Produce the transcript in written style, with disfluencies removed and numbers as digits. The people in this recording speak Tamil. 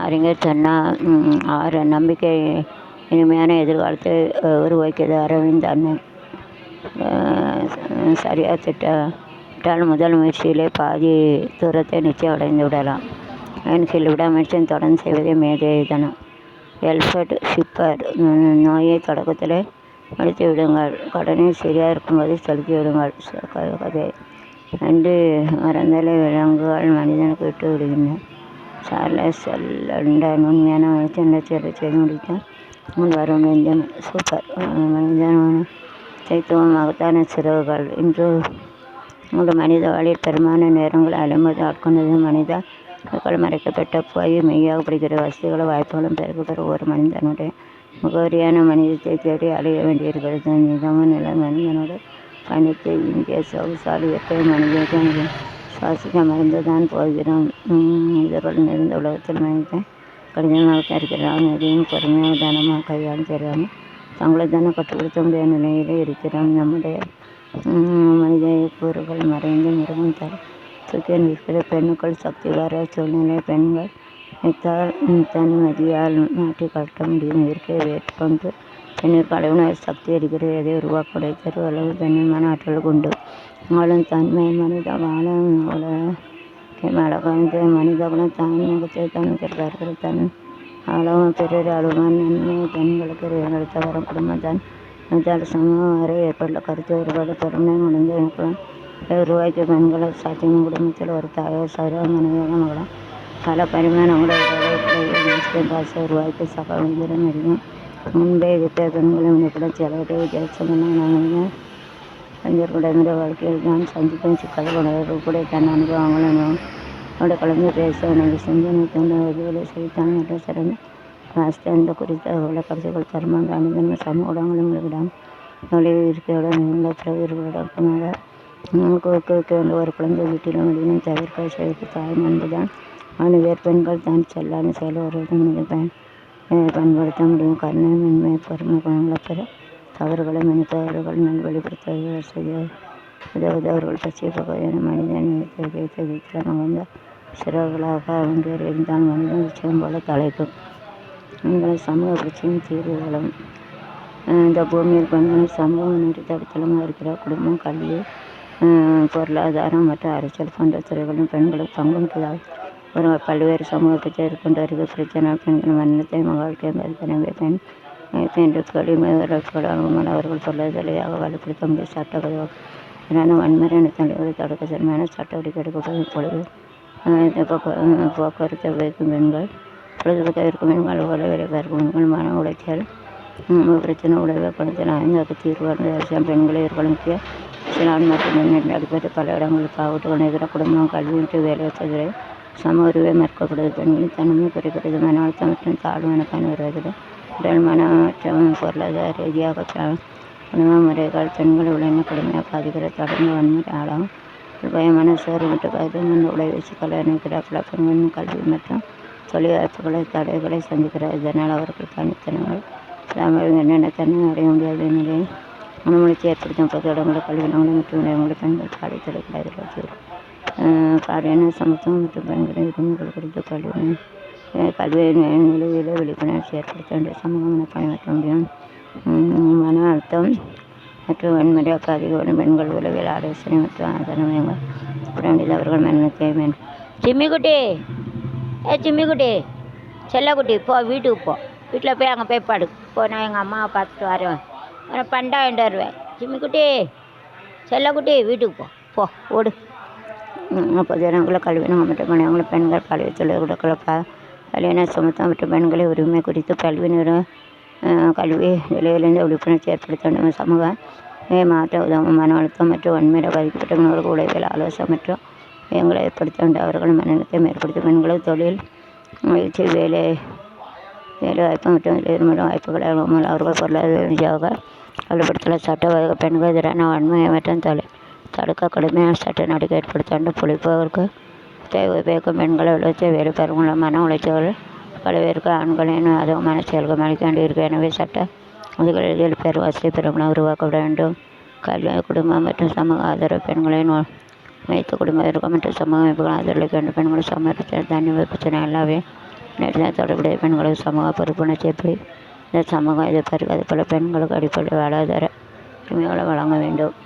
அறிஞர் சொன்னால் ஆறு நம்பிக்கை இனிமையான எதிர்காலத்தை உருவாக்கியது அரவிந்த் அண்ணன். சரியாக திட்டமிட்டால் முதல் முயற்சியிலே பாதி தூரத்தை நிச்சயம் அடைந்து விடலாம். என்ஃபீல்டு விடாமுயற்சியை தொடர்ந்து செய்வதே மேதைத்தனம். எல்ஃபர்ட் ஷிப்பர் நோயை தொடக்கத்திலே அழித்து விடுங்கள், கடனை சரியாக இருக்கும்போது செலுத்தி விடுங்கள். கதை. நன்றி மறந்தாலே விலங்குகள் மனிதனுக்கு விட்டு விடுகின்றன. சார்லஸ் லண்டன் உண்மையான மனுஷன் லட்சியத்தை செய்து முடித்தால் முன் வரும் பெஞ்சமின். சூப்பர். மனிதன் தத்துவம் மகத்தான சிறகுகள். இன்று உங்கள் மனித வாழ்வில் பெருமான நேரங்கள் அலுமதி ஆட்கொண்டது மனித மக்கள் மறைக்கப்பட்ட போய் மெய்யாக பிடிக்கிற வசதிகளை வாய்ப்புகளும் பெருக்க ஒரு மனிதனுடைய முகவரியான மனிதத்தை தேடி அடைய வேண்டியிருக்கிறது. நிதமும் நில மனிதனோடு பயணித்து இந்திய சவுசாலி இயற்கை மனிதத்தை சுவாசிக்க மறந்து தான் போகிறோம். இதர்கள் நிறைந்த உலகத்தில் மனிதன் கடினமாக தருகிறான். எதையும் பொறுமையாக தானமாக கையாளும் தெரியாமல் தங்களை தானே கட்டுப்படுத்த முடியாத நிலையிலே இருக்கிறோம். நம்முடைய மனித கூறுகள் மறைந்து மிருகம் தூக்கி நிற்கிற பெண்ணுக்கள் சக்தி வர சூழ்நிலை. பெண்கள் நினைத்தால் தன் மதியால் மாற்றி காட்ட முடியும். இயற்கையை வேட்கொண்டு பெண்ணிற்கு அளவுணர் சக்தி இருக்கிறது. எதை உருவாக்க உடைத்தரு அளவு பெண்ணின் மன ஆற்றலுக்கு உண்டு. ஆளும் தன்மை மனித வாழும் அழகானது. மனித குணம் தான் முகத்தை தன்னிருக்கிறார்கள். தன் அளவும் பிறர் அளவான் நன்மை பெண்களுக்கு கிடைத்த வரும் குடும்பம் தான் மனிதால் சமூகம் வரை ஏற்பட்டுள்ள கருத்து வேறுபாடு பொறுமை முடிந்த எனக்குலாம் உருவாக்கிய பெண்களை சாத்தியம். குடும்பத்தில் ஒரு தாயார் சரியாக மனைவியாக மகளாம் பல பரிமாணங்களை பாச உருவாக்கி சக மனிதரும் அறியும். முன்பே எதிர்த்த பெண்களை வினைப்பட செலவிட வித்தியாசமான கலைஞர்களுடைய வாழ்க்கையில் தான் சந்திக்கும் சிக்கல்கள் கூட தன் அனுபவங்களும் அவருடைய கலந்து பேச உணவு சிந்தனை தூண்டுவதில் செய்தான் மற்றும் சிறந்த அந்த குறித்த கருத்துக்கள் தர்மம் அனுதன்மை சமூக ஊடகங்களும் விடம் நுழைவு இருக்கையுடன் நீண்ட பிறகுடக்கமாக வேண்ட ஒரு குழந்தை வீட்டிலும் வெளியிலும் தவிர்க்க செய்து தாய் நண்புதான் வேறு பெண்கள் தான் செல்லான செயல் வருவதை பயன்படுத்த முடியும். கருணை மென்மை பொறுமை குணங்களை பெற தவறுகளை மனிதவர்கள் நல்வழிப்படுத்த அதாவது அவர்கள் பற்றிய பகுதியான மனிதன் வைத்த மகந்த சிறகுகளாக அவங்க இருந்தால் மனிதன் விஷயம் போல தலைப்பு பெண்களை சமூக பிரச்சனையும் தீர்வுகளும். இந்த பூமியில் பெண்களின் சமூக முன்னேற்றத்தை அடித்தளமாக இருக்கிற குடும்பம், கல்வி, பொருளாதாரம் மற்றும் அரசியல் போன்ற துறைகளிலும் பெண்களுக்கு பங்கும் ஒரு பல்வேறு சமூக பிரச்சனை கொண்டு வருகிற பிரச்சனை பெண்கள் மரணத்தை வாழ்க்கை எனவே பெண் பெண்களுக்கு அவர்கள் பொருளாதாரியாக வலுப்படுத்த முடியும். சட்ட கதவான வன்முறை தலைவரை தடுக்க சரியான சட்ட வடிக்கை எடுக்கப்படும் பொழுது போக்குவரத்தை வைக்கும் பெண்கள் பொழுதுபோக்க இருக்கும் பெண்கள் வேலைவாய்ப்பு இருக்கும் பெண்கள் மன உளைச்சல் பிரச்சனை உடவை குணத்தில் ஐந்தாவது தீர்வான அரசியல் பெண்களை முக்கிய சில மற்றும் முன்னேற்ற அடிப்படை பல இடங்களில் பாவட்டுகள் எதிராக குடும்பம், கல்வி மற்றும் வேலைவாய்ப்பு சம உரிமை மறுக்கப்படுது. பெண்களின் தனிமை குறைக்கிறது. மன அழுத்தம் மற்றும் தாழ்வு எனக்கான வருவதில் உடல் மன மற்றும் பொருளாதார ரீதியாக உணவு முறைகள் பெண்கள் உடனே கடுமையாக பாதிக்கிறது. தொடர்ந்து வன்முறை ஆளாகும் பயமான சோறு மற்றும் கருத்து உழைவு சிக்கலை நினைக்கிறார்கள். பெண்களின் கல்வி மற்றும் தொழில் வாய்ப்புகளை தடைகளை சந்திக்கிறார். இதனால் அவர்கள் தனித்தனங்கள் இல்லாமல் என்னென்ன தன்மை அடைய முடியாத நிலையை மனமுடிச்சு ஏற்படுத்தும் பொது இடங்களை கல்வியிடங்களை மற்றும் இடங்களை பெண்கள் பாடை தொழிற்கல்வி பாரியான சமத்துவம் மற்றும் பெண்களின் உரிமைகள் குறித்து கல்வியின் நிலையிலே விழிப்புணர்ச்சி ஏற்படுத்த வேண்டிய சமூக மனப்பணியாற்ற முடியும். மன அழுத்தம் மற்றும் வன்முறையாக அதிகம் பெண்கள் உளவியல் ஆலோசனை மற்றும் ஆதரவு வேண்டியது அவர்கள் மரணத்தை வேண்டும். சிம்மிக்குட்டி சிம்மிக்குட்டி செல்லக்குட்டி போ வீட்டுக்கு போ, வீட்டில் போய் அங்கே போய் படு போ. நான் எங்கள் அம்மாவை பார்த்துட்டு வரேன், பண்டா வேண்ட வருவேன். சிம்மிக்குட்டி செல்லக்குட்டி வீட்டுக்கு போ ஓடு. பொது இடங்களில் கல்வியினங்கள் மற்றும் பணியாளர்கள் பெண்கள் கல்வி தொழில் கொடுக்கலப்பா கல்வியின சமத்துவம் மற்றும் பெண்களை உரிமை குறித்து கல்வி கல்வி நிலையிலிருந்து விழிப்புணர்ச்சி ஏற்படுத்த வேண்டும். சமூக மாற்ற உதவும் மன அழுத்தம் மற்றும் வன்முறை பாதிக்கப்பட்ட பெண்களுக்கு உளவியல் ஆலோசனை மற்றும் மையங்களை ஏற்படுத்த வேண்டும். அவர்கள் மனநலத்தை மேற்படுத்தும் பெண்களுக்கு தொழில் முயற்சி வேலைவாய்ப்பு மற்றும் எதிர்மறை வாய்ப்புகளை அவர்கள் பொருளாதார வலுப்படுத்தல சட்ட பெண்கள் எதிரான வன்முறை மற்றும் தடுக்க கடுமையான சட்ட நடவடிக்கை ஏற்படுத்த வேண்டும். பொழிப்பவருக்கு தேவை உபயோகிக்கும் பெண்களை உழைச்ச வேலை பெறும் மன உளைச்சல்கள் பலவேற்கு ஆண்களின் அதிகமான செயல்கள் அளிக்க வேண்டியிருக்கு. எனவே சட்ட அதிகாரிகள் பெரும் வசதி பெறும் உருவாக்கப்பட வேண்டும். கல்வி குடும்பம் மற்றும் சமூக ஆதரவு பெண்களின் வைத்த குடும்ப இருக்கும் மற்றும் சமூக அமைப்புகள் ஆதரவளிக்க வேண்டும். பெண்கள் சமூகத்தில் தனி பிரச்சனை எல்லாவே நெடுநாள் தொடர்புடைய பெண்களுக்கு சமூக பொறுப்புணர்ச்சி எப்படி இந்த சமூகம் எதிர்பார்க்க அது போல் பெண்களுக்கு அடிப்படை வாழ்வாதார உரிமைகளை வழங்க வேண்டும்.